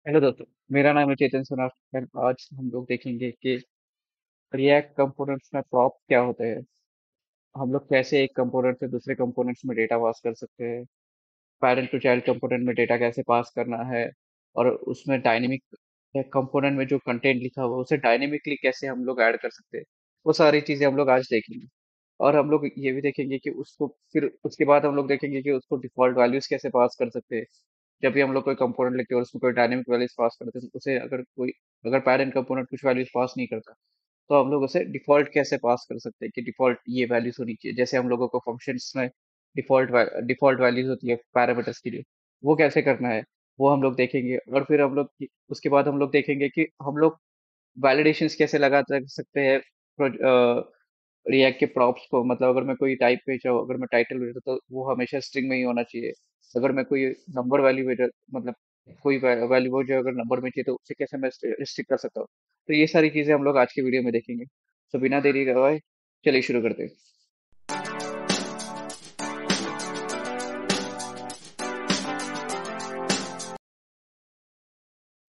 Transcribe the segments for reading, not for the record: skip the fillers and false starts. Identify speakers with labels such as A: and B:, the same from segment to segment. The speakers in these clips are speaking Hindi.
A: हेलो दोस्तों। मेरा नाम है चेतन सोनार। आज हम लोग देखेंगे कि रिएक्ट कंपोनेंट्स में प्रॉप क्या होते हैं। हम लोग कैसे एक कंपोनेंट से दूसरे कंपोनेंट्स में डेटा पास कर सकते हैं। पैरेंट टू चाइल्ड कंपोनेंट में डेटा कैसे पास करना है। और उसमें डायनेमिक कंपोनेंट में जो कंटेंट लिखा हुआ है उसे डायनेमिकली कैसे हम लोग ऐड कर सकते हैं। वो सारी चीजें हम लोग आज देखेंगे। और हम लोग ये भी देखेंगे कि उसको फिर उसके बाद हम लोग देखेंगे कि उसको डिफॉल्ट वैल्यूज कैसे पास कर सकते हैं। जब भी हम लोग कोई कंपोनेंट लिखते हैं और उसमें कोई डायनेमिक वैल्यूज पास करते हैं तो उसे अगर पैरेंट कंपोनेंट कुछ वैल्यूज पास नहीं करता तो हम लोग उसे डिफॉल्ट कैसे पास कर सकते हैं कि डिफॉल्ट ये वैल्यूज होनी चाहिए। जैसे हम लोगों को फंक्शंस में डिफॉल्ट डिफॉल्ट वैल्यूज होती है पैरामीटर्स के लिए, वो कैसे करना है वो हम लोग देखेंगे। और फिर हम लोग उसके बाद हम लोग देखेंगे कि हम लोग वैलिडेशंस कैसे लगा सकते हैं रिएक्ट के प्रॉप्स को। मतलब अगर मैं कोई टाइप भेज रहा हूँ, अगर मैं टाइटल भेज रहा हूँ तो वो हमेशा स्ट्रिंग में ही होना चाहिए। अगर मैं कोई नंबर वैल्यू भेज मतलब कोई वैल्यू जो अगर नंबर में चाहिए तो उसे कैसे मैं रिस्ट्रिक्ट कर सकता हूँ। तो ये सारी चीजें हम लोग आज के वीडियो में देखेंगे। तो बिना देरी करवाए चलिए शुरू करते हैं।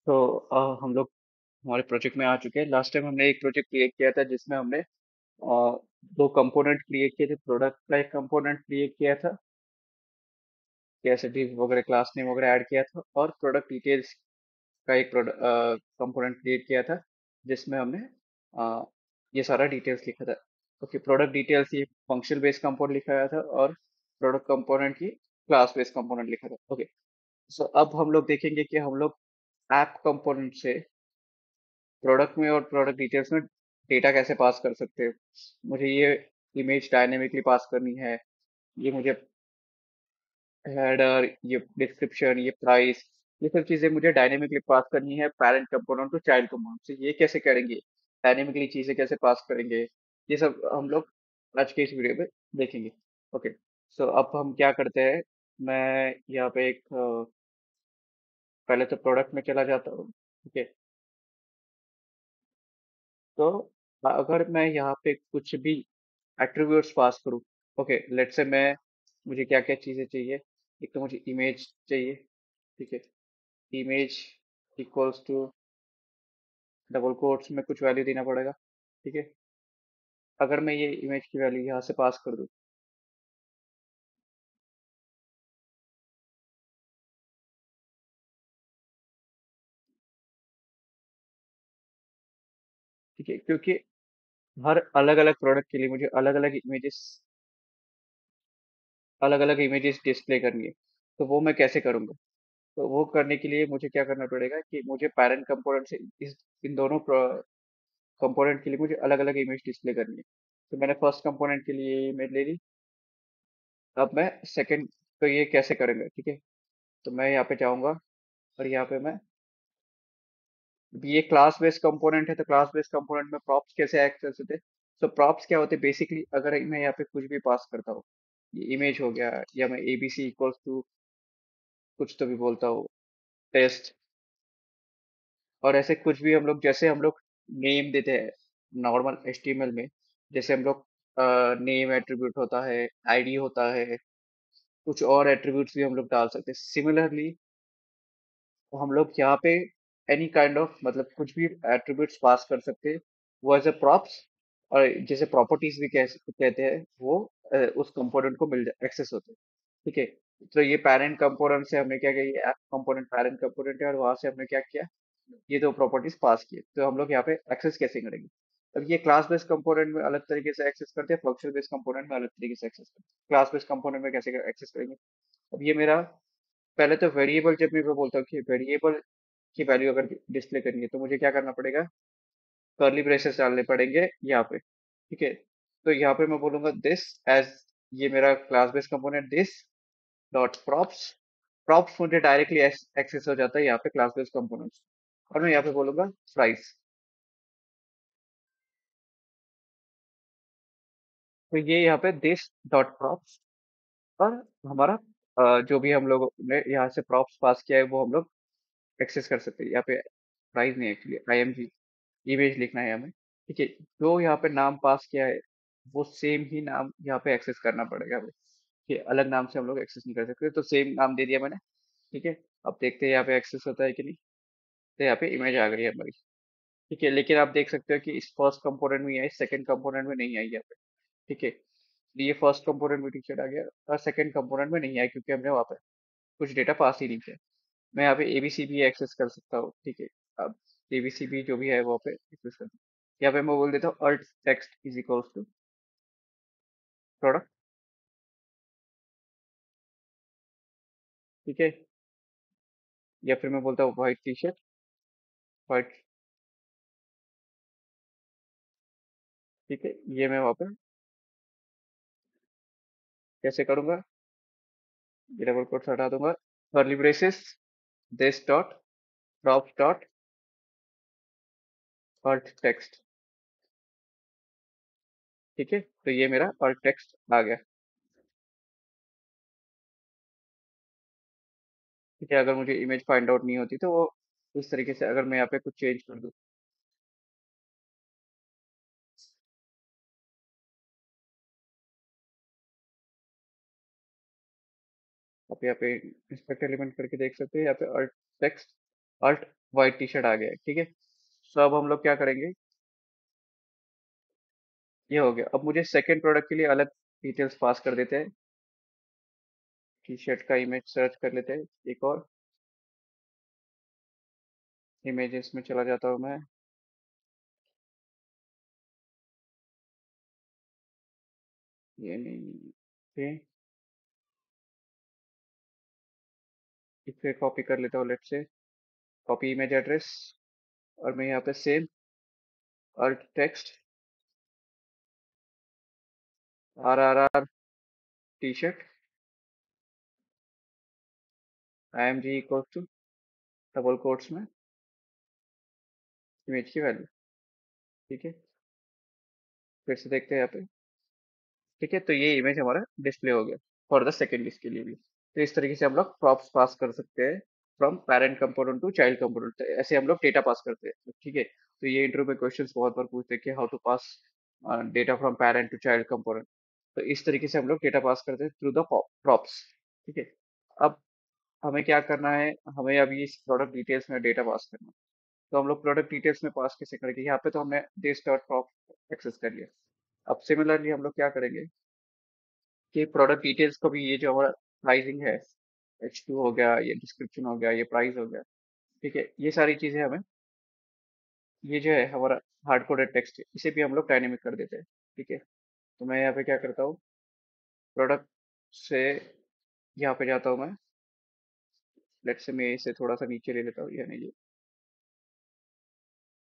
A: तो हम लोग हमारे प्रोजेक्ट में आ चुके हैं। लास्ट टाइम हमने एक प्रोजेक्ट क्रिएट किया था जिसमें हमने दो कंपोनेंट क्रिएट किए थे। प्रोडक्ट का एक कंपोनेंट क्रिएट किया था, कैसे भी वगैरह क्लास नेम वगैरह ऐड किया था, और प्रोडक्ट डिटेल्स का एक कंपोनेंट क्रिएट किया था जिसमें हमने अ, ये सारा डिटेल्स लिखा था। ओके, प्रोडक्ट डिटेल्स ये फंक्शनल बेस्ड कंपोनेंट लिखाया था और प्रोडक्ट कंपोनेंट की क्लास बेस्ड कंपोनेंट लिखा था। ओके, सो अब हम लोग देखेंगे कि हम लोग ऐप कंपोनेंट से प्रोडक्ट में और प्रोडक्ट डिटेल्स में डेटा कैसे पास कर सकते हैं। मुझे ये इमेज डायनेमिकली पास करनी है, ये मुझे हेडर, ये डिस्क्रिप्शन, ये प्राइस, ये सब चीजें मुझे डायनेमिकली पास करनी है parent component to child component से। ये कैसे करेंगे, डायनेमिकली चीजें कैसे पास करेंगे, ये सब हम लोग आज के इस वीडियो में देखेंगे। ओके, सो अब हम क्या करते हैं। मैं यहाँ पे एक पहले तो प्रोडक्ट में चला जाता हूँ। ओके, तो अगर मैं यहाँ पे कुछ भी एट्रीब्यूट्स पास करूँ। ओके, लेट से मैं मुझे क्या क्या चीजें चाहिए। एक तो मुझे इमेज चाहिए, ठीक है। Image equals to double quotes में कुछ वैल्यू देना पड़ेगा, ठीक है। अगर मैं ये इमेज की वैल्यू यहाँ से पास कर दूँ, ठीक है, क्योंकि हर अलग अलग प्रोडक्ट के लिए मुझे अलग अलग इमेजेस डिस्प्ले करनी है। तो वो मैं कैसे करूँगा। तो वो करने के लिए मुझे क्या करना पड़ेगा कि मुझे पैरेंट कंपोनेंट से इस इन दोनों कंपोनेंट के लिए मुझे अलग अलग इमेज डिस्प्ले करनी है। तो मैंने फर्स्ट कंपोनेंट के लिए ये इमेज ले ली। अब मैं सेकंड, तो ये कैसे करेंगे, ठीक है। तो मैं यहाँ पे जाऊंगा और यहाँ पे मैं, ये क्लास बेस्ड कंपोनेंट है तो क्लास बेस्ड कंपोनेंट में प्रॉप्स कैसे एक्ट कर सकते हैं। तो प्रॉप्स क्या होते हैं बेसिकली, अगर मैं यहाँ पे कुछ भी पास करता हूँ, ये इमेज हो गया, या मैं एबीसी इक्वल्स टू कुछ तो भी बोलता हूँ, टेस्ट, और ऐसे कुछ भी हम लोग, जैसे हम लोग नेम देते हैं नॉर्मल एचटीएमएल में, जैसे हम लोग नेम एट्रीब्यूट होता है, आईडी होता है, कुछ और एट्रीब्यूट्स भी हम लोग डाल सकते हैं। सिमिलरली हम लोग यहाँ पे एनी काइंड ऑफ मतलब कुछ भी एट्रीब्यूट्स पास कर सकते हैं, वो एज ए प्रॉप्स, और जैसे प्रॉपर्टीज भी कहते हैं वो उस कंपोनेंट को मिल एक्सेस होते हैं, ठीक है। तो ये पैरेंट कंपोनेंट से हमने क्या किया, ये ऐप कंपोनेंट पैरेंट कंपोनेंट है और वहां से हमने क्या किया, ये दो प्रॉपर्टीज पास किए। तो हम लोग यहाँ पे एक्सेस कैसे करेंगे। अब ये क्लास बेस्ड कंपोनेंट में अलग तरीके से एक्सेस करते हैं, फंक्शन बेस्ड कंपोनेंट में अलग तरीके से एक्सेस करते हैं। क्लास बेस्ड कंपोनेंट में कैसे एक्सेस करेंगे। अब ये मेरा, पहले तो वेरिएबल, जब मैं बोलता हूँ कि वेरिएबल की वैल्यू अगर डिस्प्ले करनी है तो मुझे क्या करना पड़ेगा, कर्ली ब्रेसेस डालने पड़ेंगे यहाँ पे, ठीक है। तो यहाँ पे मैं बोलूंगा दिस एज, ये मेरा class based component this dot props. Props मुझे डायरेक्टली एक्सेस हो जाता है यहाँ पे क्लास बेस्ड कंपोनेंट्स। और मैं यहाँ पे बोलूंगा प्राइस। तो ये यहाँ पे दिस डॉट प्रॉप्स, और हमारा जो भी हम लोग ने यहाँ से प्रॉप्स पास किया है वो हम लोग एक्सेस कर सकते हैं। यहाँ पे प्राइस नहीं, एक्चुअली IMG इमेज लिखना है हमें, ठीक है। जो यहाँ पे नाम पास किया है वो सेम ही नाम यहाँ पे एक्सेस करना पड़ेगा हमें, ठीक है। अलग नाम से हम लोग एक्सेस नहीं कर सकते, तो सेम नाम दे दिया मैंने, ठीक है। अब देखते हैं यहाँ पे एक्सेस होता है कि नहीं। तो यहाँ पे इमेज आ गई है हमारी। ठीक है, लेकिन आप देख सकते हो कि इस फर्स्ट कंपोनेंट में आई, सेकंड कंपोनेंट में नहीं आई यहाँ पे। ठीक है, तो ये फर्स्ट कंपोनेंट में टी शर्ट आ गया और सेकंड कंपोनेंट में नहीं आया क्योंकि हमने वहाँ पे कुछ डेटा पास ही नहीं किया। मैं यहाँ पे एबीसी भी एक्सेस कर सकता हूँ। ठीक है, अब एबीसी भी जो भी है वहाँ पे एक्सेस कर, यहाँ पे मैं बोल देता हूँ alt text is equals to product. ठीक है, या फिर मैं बोलता हूँ व्हाइट टी शर्ट, व्हाइट। ठीक है, ये मैं वहाँ पे कैसे करूंगा, ये डबल कोट्स हटा दूंगा, curly braces, this dot, props dot, alt text. ठीक है, तो ये मेरा अल्ट टेक्स्ट आ गया। ठीक है, अगर मुझे इमेज फाइंड आउट नहीं होती तो वो इस तरीके से, अगर मैं यहाँ पे कुछ चेंज कर दूँ, आप यहाँ पे इंस्पेक्ट एलिमेंट करके देख सकते हैं, यहाँ पे alt text, alt white T shirt आ गया है। ठीक है, तो अब हम लोग क्या करेंगे, ये हो गया। अब मुझे सेकंड प्रोडक्ट के लिए अलग डिटेल्स पास कर देते हैं। टी शर्ट का इमेज सर्च कर लेते हैं, एक और इमेजेस में चला जाता हूँ मैं। ये नहीं, ओके, इसे कॉपी कर लेता हूँ, लेट से कॉपी इमेज एड्रेस, और मैं यहाँ पे same alt text R R R T shirt I M G equal to double quotes में इमेज की वैल्यू। ठीक है, फिर से देखते हैं यहाँ पे। ठीक है, तो ये इमेज हमारा डिस्प्ले हो गया फॉर द सेकेंड लिस्ट के लिए भी। तो इस तरीके से हम लोग प्रॉप्स पास कर सकते हैं from parent component to child component, ऐसे हम लोग डेटा पास करते हैं। ठीक है, तो ये इंटरव्यू में क्वेश्चंस बहुत बार पूछते हैं कि how to pass data from parent to child component. तो इस तरीके से हम लोग डेटा पास करते हैं थ्रू द प्रॉप्स। ठीक है, अब हमें क्या करना है, हमें अभी इस प्रोडक्ट डिटेल्स में डेटा पास करना है। तो हम लोग प्रोडक्ट डिटेल्स में पास कैसे करेंगे, यहाँ पे तो हमने दिस डॉट प्रॉप एक्सेस कर लिया। अब सिमिलरली हम लोग क्या करेंगे कि प्रोडक्ट डिटेल्स को भी, ये जो हमारा प्राइसिंग है, H2 हो गया, ये डिस्क्रिप्शन हो गया, ये प्राइस हो गया। ठीक है, ये सारी चीजें हमें, ये जो है हमारा हार्ड कोडेड टेक्स्ट है, इसे भी हम लोग डायनेमिक कर देते हैं। ठीक है, तो मैं यहाँ पे क्या करता हूँ, प्रोडक्ट से यहाँ पे जाता हूँ मैं, लेट से मैं इसे थोड़ा सा नीचे ले लेता हूँ, यानी ये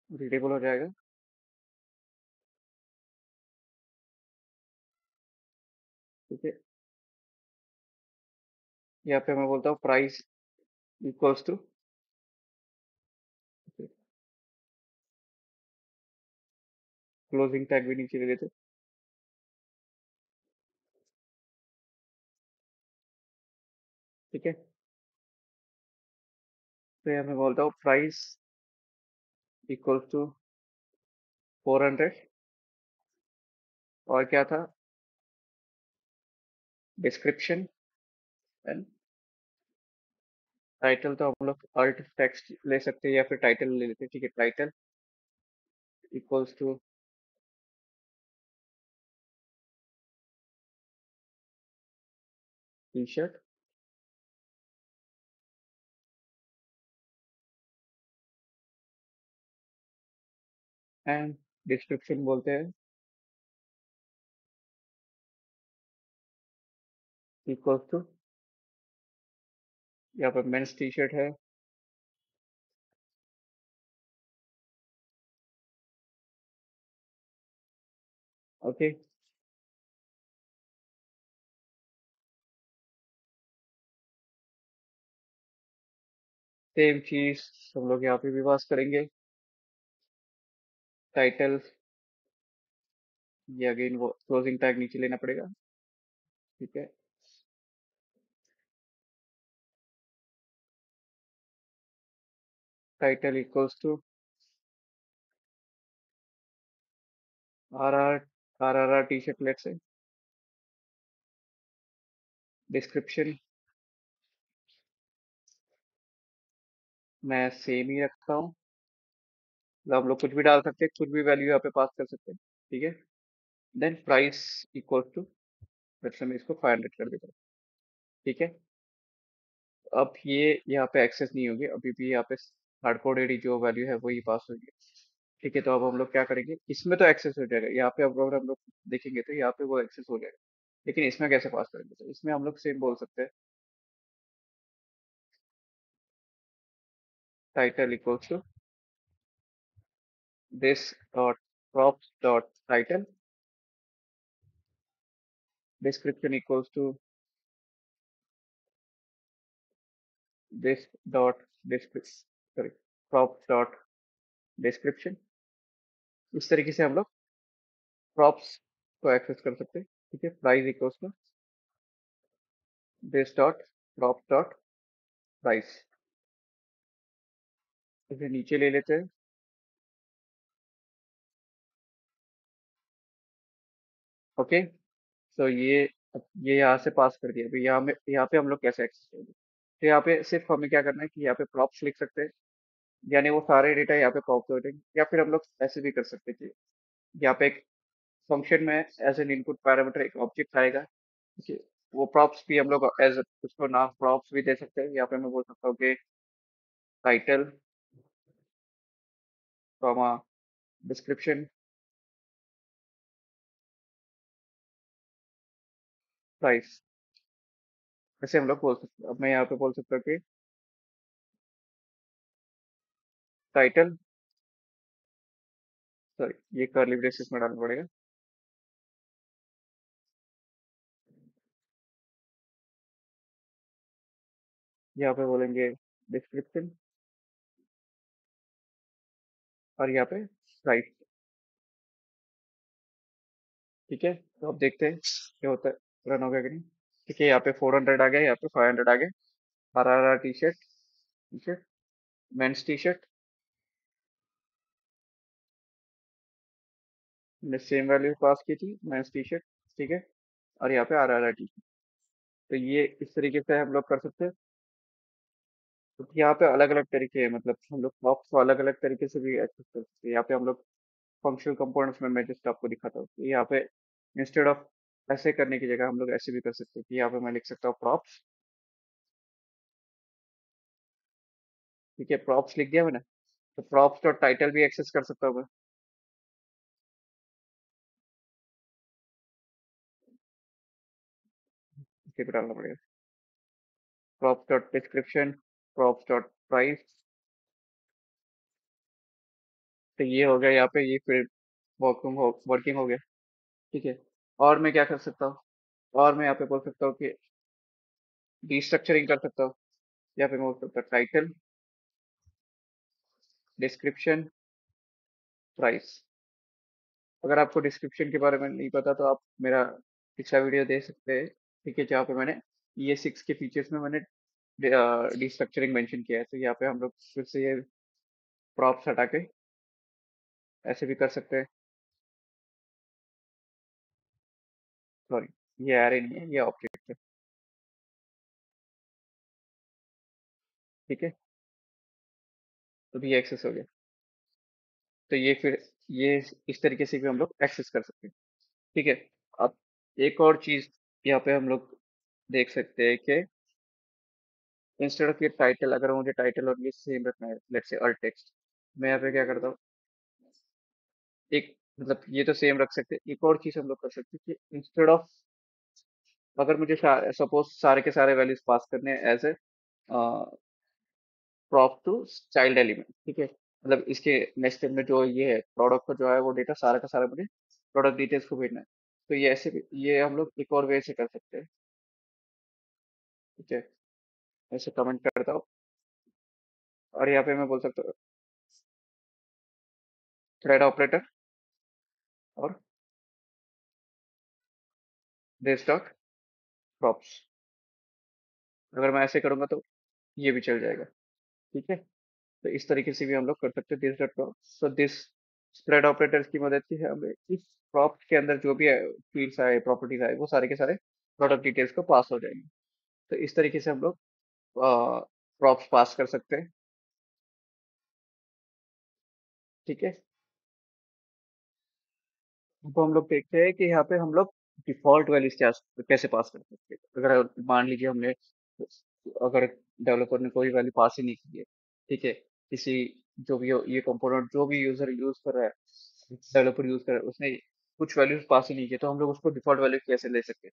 A: रीडेबल हो जाएगा। ठीक है, यहाँ पे मैं बोलता हूँ price equals to, closing tag भी नीचे ले लेते हैं। ठीक है, तो यहाँ मैं बोलता हूँ प्राइस इक्वल्स टू 400, और क्या था, डिस्क्रिप्शन एंड टाइटल। तो हम लोग अल्ट टेक्स्ट ले सकते हैं या फिर टाइटल ले लेते हैं। ठीक है, title equals to T shirt, and description बोलते हैं इक्वल्स टू, यहाँ पर मेंस टी शर्ट है। ओके, सेम चीज हम लोग यहाँ पे भी पास करेंगे, टाइटल, ये अगेन वो क्लोजिंग टैग नीचे लेना पड़ेगा। ठीक है, title equals to R R R T shirt, let से डिस्क्रिप्शन मैं सेम ही रखता हूँ। मतलब हम लोग कुछ भी डाल सकते हैं, कुछ भी वैल्यू यहाँ पे पास कर सकते हैं। ठीक है। देन प्राइस इक्वल टू, वैसे मैं इसको 500 कर देता हूँ। ठीक है। अब ये यहाँ पे एक्सेस नहीं होगी, अभी भी यहाँ पे हार्ड कोडेड जो वैल्यू है वही पास होगी। ठीक है। तो अब हम लोग क्या करेंगे, इसमें तो एक्सेस हो जाएगा, यहाँ पे अब अगर हम लोग देखेंगे तो यहाँ पे वो एक्सेस हो जाएगा, लेकिन इसमें कैसे पास करेंगे? तो इसमें हम लोग सेम बोल सकते हैं, title equals to this dot props dot title, description equals to this dot description, sorry, props dot description. इस तरीके से हम लोग प्रॉप्स को एक्सेस कर सकते हैं। ठीक है। Price equals to this dot prop dot price. इसे नीचे ले लेते हैं। ओके। तो ये यहाँ से पास कर दिया। अभी यहाँ पे हम लोग कैसे एक्सेस करेंगे? तो यहाँ पे सिर्फ हमें क्या करना है कि यहाँ पे प्रॉप्स लिख सकते हैं, यानी वो सारे डेटा यहाँ पे प्रॉप्स हो जाएंगे। या फिर हम लोग ऐसे भी कर सकते हैं कि यहाँ पे एक फंक्शन में एज एन इनपुट पैरामीटर एक ऑब्जेक्ट आएगा। ठीक है। वो प्रॉप्स भी हम लोग एज उसको नाम प्रॉप्स भी दे सकते हैं। यहाँ पे मैं बोल सकता हूँ कि टाइटल कॉमा डिस्क्रिप्शन प्राइस, ऐसे हम लोग बोल सकते हैं। अब मैं यहाँ पे बोल सकता हूँ कि टाइटल, सॉरी, ये कर्ली ब्रेसेस में डालना पड़ेगा। यहाँ पे बोलेंगे डिस्क्रिप्शन, और यहाँ पे प्राइस। ठीक है। तो अब देखते हैं क्या होता है, रन हो गया कि नहीं। ठीक है। यहाँ पे 400 आ गया, यहाँ पे 500 आ गया। RRR T shirt, T shirt, mains T shirt, हमने सेम वैल्यू पास की थी, मेंस टी शर्ट। ठीक है। और यहाँ पे RRR टी शर्ट। तो ये इस तरीके से हम लोग कर सकते हैं। तो यहाँ पे अलग अलग तरीके हैं, मतलब हम लोग प्रॉप्स को अलग अलग तरीके से भी एक्सेस कर सकते हैं। यहाँ पे हम लोग फंक्शनल कंपोनेंट्स में मैं जस्ट आपको दिखाता हूँ कि यहाँ पे इंस्टेड ऑफ ऐसे करने की जगह हम लोग ऐसे भी कर सकते हैं कि यहाँ पे मैं लिख सकता हूँ प्रॉप्स। ठीक है। प्रॉप्स लिख दिया मैंने। तो प्रॉप्स डॉट टाइटल भी एक्सेस कर सकता हूँ मैं। इसे भी डालना पड़ेगा। Props dot description, props dot price. तो ये हो गया यहाँ पे, ये फिर वर्किंग हो गया। ठीक है। और मैं क्या कर सकता हूँ? और मैं यहाँ पे बोल सकता हूँ कि डिस्ट्रक्चरिंग कर सकता हूँ। यहाँ पे मैं बोल सकता हूँ टाइटल, डिस्क्रिप्शन, प्राइस। अगर आपको डिस्क्रिप्शन के बारे में नहीं पता तो आप मेरा पिछला वीडियो देख सकते हैं। ठीक है। जहाँ पे मैंने ES6 के फीचर्स में मैंने डिस्ट्रक्चरिंग मेंशन किया है। तो यहाँ पे हम लोग फिर से ये प्रॉप्स हटा के ऐसे भी कर सकते हैं। सॉरी, ये एरे नहीं है, ये ऑब्जेक्ट है। ठीक है। तो भी एक्सेस हो गया। तो ये फिर ये इस तरीके से भी हम लोग एक्सेस कर सकते हैं। ठीक है। अब एक और चीज यहाँ पे हम लोग देख सकते हैं कि इंस्टेड ऑफ ये टाइटल, अगर मुझे टाइटल और ये सेम रखना है, लेट्स से अल्ट टेक्स्ट, मैं यहाँ पे क्या करता हूँ, एक मतलब ये तो सेम रख सकते हैं। एक और चीज हम लोग कर सकते हैं कि इंस्टेड ऑफ, अगर मुझे सपोज सारे के सारे वैल्यूज पास करने हैं as a prop to child element. ठीक है। मतलब इसके नेक्स्ट स्टेप में जो ये है प्रोडक्ट का जो है वो डेटा सारा का सारा मुझे प्रोडक्ट डिटेल्स को भेजना है। तो ये ऐसे भी, ये हम लोग एक और वे से कर सकते हैं। ठीक है। ऐसे कमेंट करता हूँ। और यहाँ पे मैं बोल सकता हूँ थ्रेड ऑपरेटर और दिस डॉट प्रॉप्स। अगर मैं ऐसे करूंगा तो ये भी चल जाएगा। ठीक है। तो इस तरीके से भी हम लोग कर सकते हैं दिस डॉट प्रॉप्स। तो दिस स्प्रेड ऑपरेटर्स की मदद से हमें इस प्रॉप्स के अंदर जो भी फील्ड्स आए, प्रॉपर्टीज आए, वो सारे के सारे प्रोडक्ट डिटेल्स को पास हो जाएंगे। तो इस तरीके से हम लोग प्रॉप्स पास कर सकते हैं। ठीक है। अब हम लोग देखते हैं कि यहाँ पे हम लोग डिफॉल्ट वैल्यूज क्या कैसे पास कर सकते हैं। अगर मान लीजिए हमने, अगर डेवलपर ने कोई वैल्यू पास ही नहीं की है, ठीक है, किसी, जो भी ये कंपोनेंट जो भी यूजर यूज कर रहा है, डेवलपर यूज कर रहा है, उसने कुछ वैल्यूज पास ही नहीं की, तो हम लोग उसको डिफॉल्ट वैल्यू कैसे ले सकते हैं।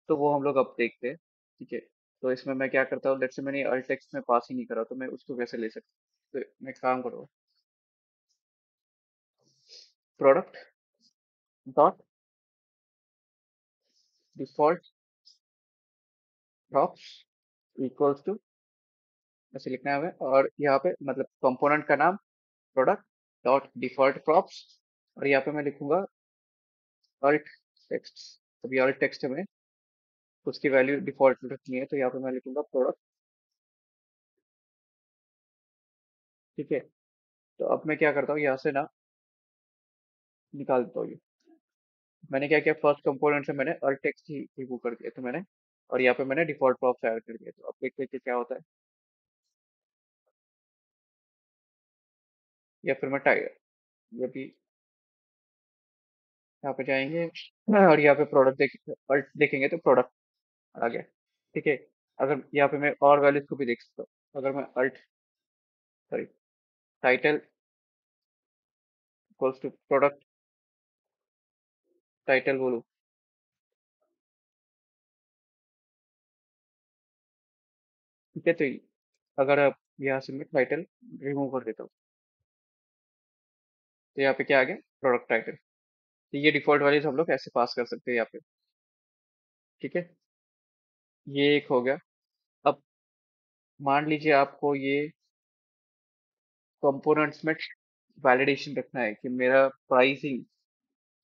A: तो वो हम लोग अब देखते हैं। ठीक है। तो इसमें मैं क्या करता हूँ, लेट्स से मैंने अल्ट टेक्स्ट में पास ही नहीं करा, तो मैं उसको कैसे ले सकता हूँ। तो मैं काम करूँ, product dot default props equals to, ऐसे लिखना है हमें, और यहाँ पे मतलब कंपोनेंट का नाम प्रोडक्ट डॉट डिफॉल्ट प्रॉप्स, और यहाँ पे मैं लिखूंगा अल्ट टेक्स्ट। अभी अल्ट टेक्स्ट में उसकी वैल्यू डिफॉल्ट रखनी है, तो यहाँ पे मैं लिखूंगा प्रोडक्ट। ठीक है। तो अब मैं क्या करता हूँ, यहाँ से ना निकाल देता हूँ ये। मैंने क्या किया, फर्स्ट कंपोनेंट से मैंने अल्ट टेक्स्ट ही रिमूव कर दिया, तो मैंने, और यहाँ पे मैंने डिफॉल्ट प्रॉप्स ऐड कर दिया। तो अब देखते हैं कि क्या होता है। या फिर मैं टाइप, ये भी यहाँ पे जाएंगे, और यहाँ पे प्रोडक्ट अल्ट देखेंगे तो प्रोडक्ट आ गया। ठीक है। अगर यहाँ पे मैं और वैल्यूज को भी देख सकता हूँ, अगर मैं alt, sorry, title equals to product title बोलूँ, ठीक है, तो अगर आप यहाँ से मैं टाइटल रिमूव कर देता हूँ, तो यहाँ पे क्या आ गया, प्रोडक्ट टाइटल। तो ये डिफॉल्ट वैल्यूज हम लोग ऐसे पास कर सकते हैं यहाँ पे। ठीक है। ये एक हो गया। अब मान लीजिए आपको ये कंपोनेंट्स में वैलिडेशन रखना है कि मेरा प्राइसिंग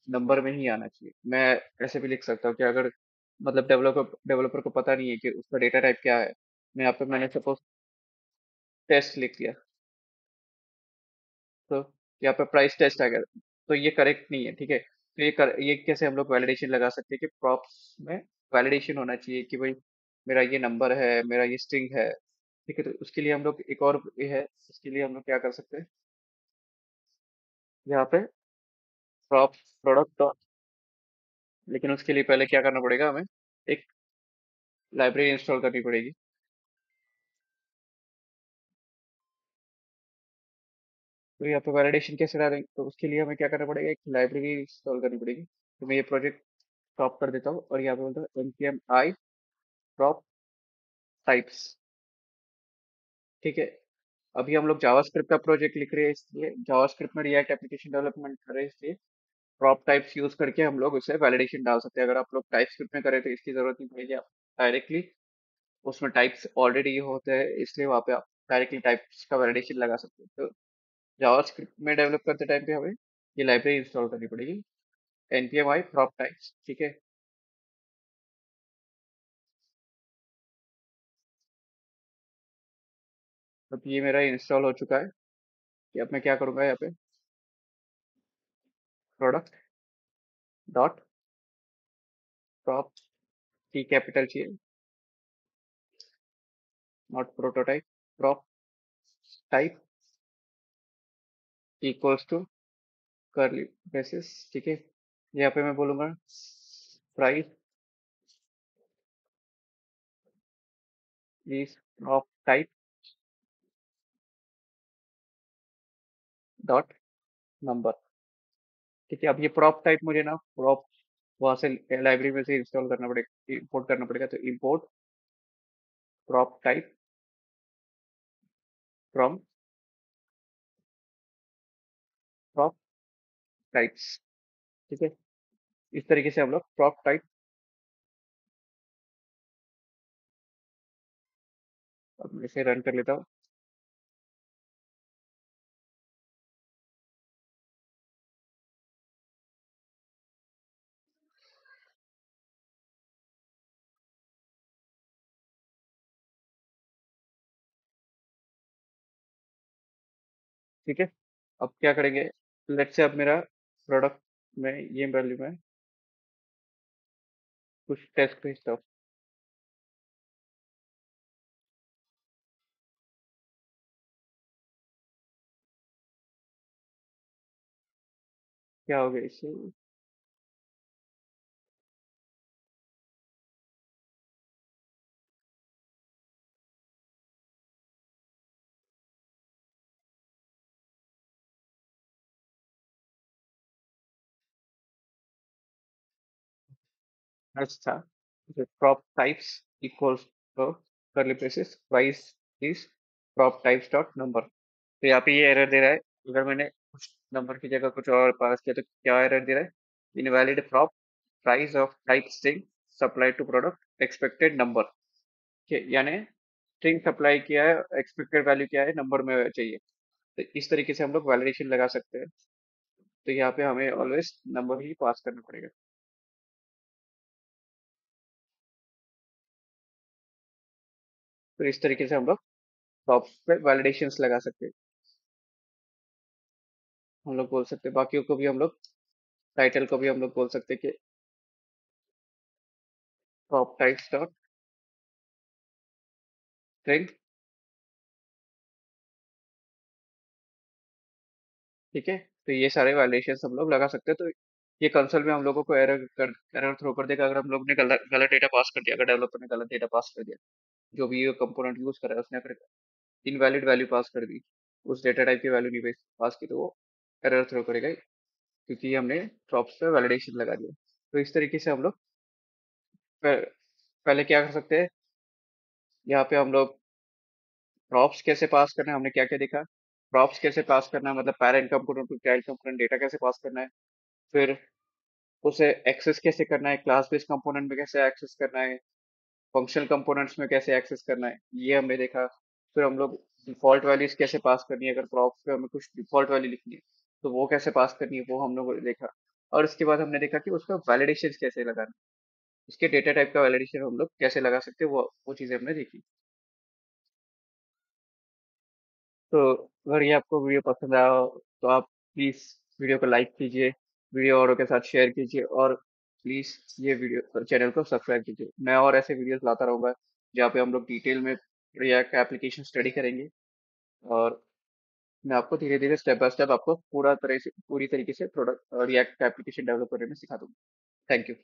A: नंबर में ही आना चाहिए। मैं ऐसे भी लिख सकता हूँ कि अगर मतलब डेवलपर को पता नहीं है कि उसका डेटा टाइप क्या है, मैं यहाँ पे मैंने सपोज टेस्ट लिख दिया, तो यहाँ पे प्राइस टेस्ट आ गया, तो ये करेक्ट नहीं है। ठीक है। तो ये कैसे हम लोग वैलिडेशन लगा सकते हैं कि प्रॉप्स में वैलिडेशन होना चाहिए कि भाई मेरा ये नंबर है, मेरा ये स्ट्रिंग है। ठीक है। तो उसके लिए हम लोग एक और ये है, उसके लिए हम लोग क्या कर सकते हैं, यहाँ पे प्रॉप प्रोडक्ट डॉट, लेकिन उसके लिए पहले क्या करना पड़ेगा हमें, एक लाइब्रेरी इंस्टॉल करनी पड़ेगी। तो यहाँ पे वैलिडेशन कैसे डालेंगे, तो उसके लिए हमें क्या करना पड़ेगा, एक लाइब्रेरी इंस्टॉल करनी पड़ेगी। तो मैं ये प्रोजेक्ट स्टॉप कर देता हूँ, और यहाँ पे बोलता हूँ npm i prop types। ठीक है। अभी हम लोग जावास्क्रिप्ट का प्रोजेक्ट लिख रहे हैं, इसलिए जावास्क्रिप्ट में रिएक्ट एप्लीकेशन डेवलपमेंट कर रहे हैं, इसलिए प्रॉप टाइप्स यूज करके हम लोग उसे वैलिडेशन डाल सकते हैं। अगर आप लोग टाइपस्क्रिप्ट में करें तो इसकी जरूरत नहीं पड़ेगी, आप डायरेक्टली उसमें टाइप्स ऑलरेडी होते हैं, इसलिए वहाँ पे आप डायरेक्टली टाइप्स का वैलिडेशन लगा सकते हैं। तो जावास्क्रिप्ट में डेवलप करते टाइम पे हमें ये लाइब्रेरी इंस्टॉल करनी पड़ेगी, npm i prop types। ठीक है। अब ये मेरा इंस्टॉल हो चुका है, कि अब मैं क्या करूँगा, यहाँ पे product dot prop, T capital चाहिए, not prototype, prop type equals to curly braces. ठीक है। यहाँ पे मैं बोलूंगा price is of type dot number. ठीक है। अब ये प्रॉप टाइप मुझे ना प्रॉप वहां से लाइब्रेरी में से इंस्टॉल करना पड़ेगा, इंपोर्ट करना पड़ेगा। तो import prop type from prop types. ठीक है। इस तरीके से हम लोग प्रॉप टाइप, अब मैं इसे रन कर लेता हूँ। ठीक है। अब क्या करेंगे, लेट से अब मेरा प्रोडक्ट में ये वैल्यू में कुछ टेस्ट भेजता हूँ। क्या हो गया इससे? अच्छा, prop types equals curly braces price is prop types dot number। तो यहाँ पे ये एरर दे रहा है, अगर मैंने कुछ नंबर की जगह कुछ और पास किया तो क्या एरर दे रहा है? Invalid prop price of type string supplied to product expected number। यानी स्ट्रिंग सप्लाई किया है, एक्सपेक्टेड वैल्यू क्या है, नंबर में चाहिए। तो इस तरीके से हम लोग वैलिडेशन लगा सकते हैं। तो यहाँ पे हमें ऑलवेज नंबर ही पास करना पड़ेगा। तो इस तरीके से हम लोग टॉप पे वैलिडेशंस लगा सकते हैं। हम लोग बोल सकते हैं बाकियों को भी, हम लोग टाइटल को भी हम लोग बोल सकते हैं कि टॉप टाइप्स डॉट स्ट्रिंग। ठीक है, तो ये सारे वैलिडेशंस हम लोग लगा सकते हैं। तो ये कंसोल में हम लोगों को एरर थ्रो कर देगा अगर हम लोग ने गलत गलत डेटा पास कर दिया, अगर डेवलपर ने गलत डेटा पास कर दिया। जो भी ये कंपोनेंट यूज कर रहा है उसने अगर इनवैलिड वैल्यू पास कर दी, उस डेटा टाइप की वैल्यू नहीं पास की, तो वो एरर थ्रो करेगा ही, क्योंकि हमने प्रॉप्स पे वैलिडेशन लगा दिया। तो इस तरीके से हम लोग पहले क्या कर सकते हैं, यहाँ पे हम लोग प्रॉप्स कैसे पास करना है, हमने क्या क्या देखा। प्रॉप्स कैसे पास करना है, मतलब parent component to child component data कैसे पास करना है। फिर उसे एक्सेस कैसे करना है, क्लास बेस्ड कंपोनेंट में कैसे एक्सेस करना है, फंक्शनल कंपोनेंट्स में कैसे एक्सेस करना है, ये हमने देखा। फिर हम लोग डिफॉल्ट वैल्यूज कैसे पास करनी है, अगर प्रॉप्स पे हमें कुछ डिफॉल्ट वैल्यू लिखनी है तो वो कैसे पास करनी है, वो हम लोग ने देखा। और उसके बाद हमने देखा कि उसका वैलिडेशन कैसे लगाना है, उसके डेटा टाइप का वैलिडेशन हम लोग कैसे लगा सकते हैं, वो चीजें हमने देखी। तो अगर ये आपको वीडियो पसंद आया हो तो आप प्लीज वीडियो को लाइक कीजिए, वीडियो औरों के साथ शेयर कीजिए, और प्लीज ये वीडियो चैनल को सब्सक्राइब कीजिए। मैं और ऐसे वीडियोस लाता रहूंगा जहाँ पे हम लोग डिटेल में रिएक्ट एप्लीकेशन स्टडी करेंगे, और मैं आपको धीरे धीरे स्टेप बाय स्टेप आपको पूरी तरीके से प्रोडक्ट रिएक्ट एप्लीकेशन डेवलप करने में सिखा दूंगा। Thank you.